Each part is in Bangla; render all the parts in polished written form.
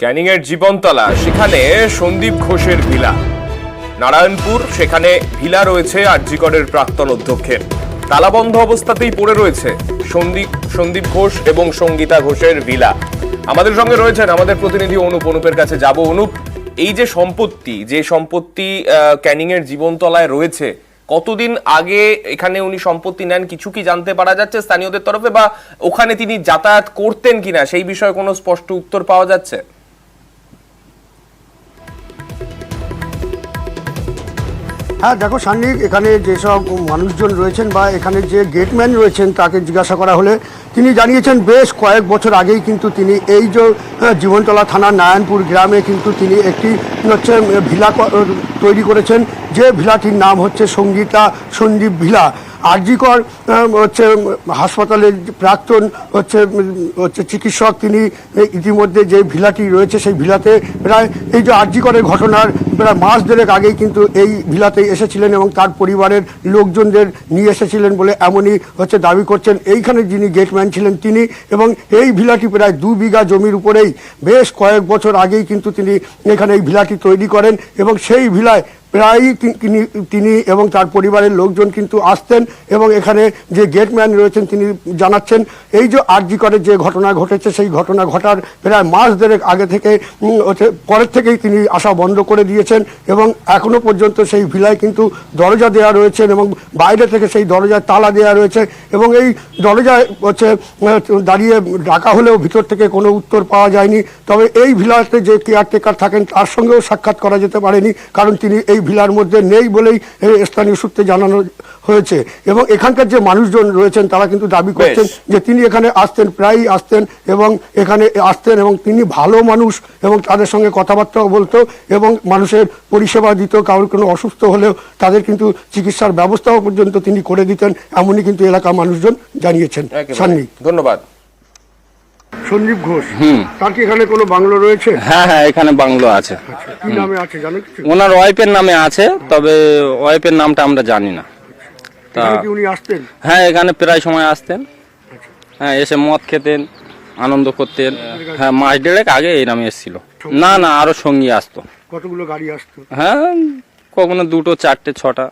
ক্যানিং এর জীবনতলা, সেখানে সন্দীপ ঘোষের ভিলা। নারায়ণপুর, সেখানে ভিলা রয়েছে আরজিকরের প্রাক্তন অধ্যক্ষের। তালাবন্ধ অবস্থাতেই পড়ে রয়েছে সন্দীপ ঘোষ এবং সঙ্গীতা ঘোষের ভিলা। আমাদের সঙ্গে রয়েছেন আমাদের প্রতিনিধি অনুপের কাছে যাব। অনুপ, এই যে সম্পত্তি ক্যানিং এর জীবনতলায় রয়েছে, কতদিন আগে এখানে উনি সম্পত্তি নেন কিছু কি জানতে পারা যাচ্ছে স্থানীয়দের তরফে, বা ওখানে তিনি যাতায়াত করতেন কিনা সেই বিষয়ে কোনো স্পষ্ট উত্তর পাওয়া যাচ্ছে? হ্যাঁ দেখো সান্নি, এখানে যেসব মানুষজন রয়েছেন বা এখানে যে গেটম্যান রয়েছেন তাকে জিজ্ঞাসা করা হলে তিনি জানিয়েছেন বেশ কয়েক বছর আগেই কিন্তু তিনি এই যে জীবনতলা থানার নারায়ণপুর গ্রামে কিন্তু তিনি একটি ভিলা তৈরি করেছেন, যে ভিলাটির নাম হচ্ছে সন্দীপ ভিলা। আরজিকর হাসপাতালের প্রাক্তন চিকিৎসক, তিনি ইতিমধ্যে যে ভিলাটি রয়েছে সেই ভিলাতে প্রায় এই যে আরজিকরের ঘটনার প্রায় মাস দেড়েক আগেই কিন্তু এই ভিলাতে এসেছিলেন এবং তার পরিবারের লোকজনদের নিয়ে এসেছিলেন বলে এমনই দাবি করছেন এইখানে যিনি গেটম্যান ছিলেন তিনি। এবং এই ভিলাটি প্রায় 2 বিঘা জমির উপরেই বেশ কয়েক বছর আগেই কিন্তু তিনি এখানে এই ভিলাটি তৈরি করেন এবং সেই ভিলায় প্রায়ই তিনি এবং তার পরিবারের লোকজন কিন্তু আসতেন। এবং এখানে যে গেটম্যান রয়েছেন তিনি জানাচ্ছেন এই যে আরজিকরের যে ঘটনা ঘটেছে সেই ঘটনা ঘটার প্রায় মাস দেড়েক আগে থেকে পরের থেকেই তিনি আসা বন্ধ করে দিয়েছেন এবং এখনো পর্যন্ত সেই ভিলায় কিন্তু দরজা দেওয়া রয়েছেন এবং বাইরে থেকে সেই দরজায় তালা দেওয়া রয়েছে এবং এই দরজায় দাঁড়িয়ে ডাকা হলেও ভিতর থেকে কোনো উত্তর পাওয়া যায়নি। তবে এই ভিলাতে যে কেয়ারটেকার থাকেন তার সঙ্গেও সাক্ষাৎ করা যেতে পারেনি, কারণ তিনি এই ভিলার মধ্যে নেই বলেই স্থানীয় সূত্রে জানানো হয়েছে। এবং এখানকার যে মানুষজন রয়েছেন তারা কিন্তু দাবি করছেন যে তিনি এখানে আসতেন, প্রায়ই আসতেন এবং এখানে আসতেন এবং তিনি ভালো মানুষ এবং তাদের সঙ্গে কথাবার্তাও বলতো এবং মানুষের পরিষেবা দিত। কারোর কোনো অসুস্থ হলেও তাদের কিন্তু চিকিৎসার ব্যবস্থাও পর্যন্ত তিনি করে দিতেন, এমনই কিন্তু এলাকার মানুষজন জানিয়েছেন। সান্নি, ধন্যবাদ। সন্দীপ ঘোষ, তার কি এখানে কোনো বাংলো রয়েছে? হ্যাঁ, এখানে বাংলো আছে। কি নামে আছে জানো কিছু? ওনার ওয়াইফের নামে আছে, তবে ওয়াইফের নামটা আমরা জানি না। তা উনি আসতেন? হ্যাঁ, এখানে প্রায় সময় আসতেন। হ্যাঁ, এসে মদ খেতেন, আনন্দ করতেন। হ্যাঁ, মাস দেড়েক আগে এই নামে এসেছিল। না, আরো সঙ্গী আসতো। কতগুলো গাড়ি আসতো? হ্যাঁ, কখনো 2, 4, 6টা।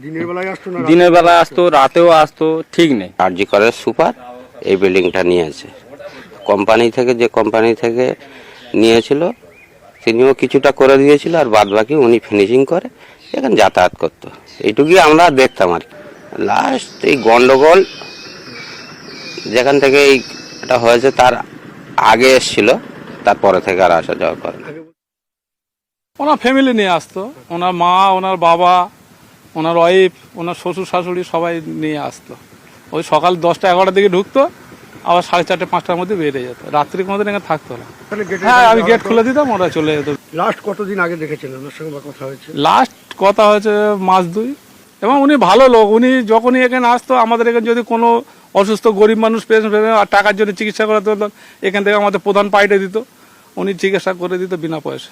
দিনের বেলায় আসতো না দিনের বেলায় আসতো, রাতেও আসতো, ঠিক নেই। আরজিকরের সুপার এই বিল্ডিংটা নিয়েছে যে কোম্পানি থেকে নিয়েছিল, তিনিও কিছুটা করে দিয়েছিল আর বাদ বাকি উনি ফিনিশিং করে এখানে যাতায়াত করতো। এইটুকুই আমরা দেখতাম আর কি। লাস্ট এই গন্ডগোল যেখান থেকে এটা হয়েছে তার আগে এসেছিল, তারপরে থেকে আর আসা যাওয়া করে না। ওনার ফ্যামিলি নিয়ে আসতো, ওনার মা, ওনার বাবা, ওনার ওয়াইফ, ওনার শ্বশুর শাশুড়ি সবাই নিয়ে আসতো। ওই সকাল 10টা 11টার দিকে ঢুকতো, আবার 4:30 5টার মধ্যে বেরিয়ে যেত। রাত্রি কোনোদিন এখানে থাকতো না। হ্যাঁ, আমি গেট খুলে দিতাম, ওরা চলে যেত। লাস্ট কতদিন আগে দেখেছেন ওনার সঙ্গে কথা হয়েছে? লাস্ট কথা হয়েছে মাস 2। এবং উনি ভালো লোক। উনি যখনই এখানে আসতো, আমাদের এখানে যদি কোনো অসুস্থ গরিব মানুষ পেশেন্ট আর টাকার জন্য চিকিৎসা করাতে হতো, এখান থেকে আমাদের প্রধান পাইটে দিত, উনি চিকিৎসা করে দিত বিনা পয়সা।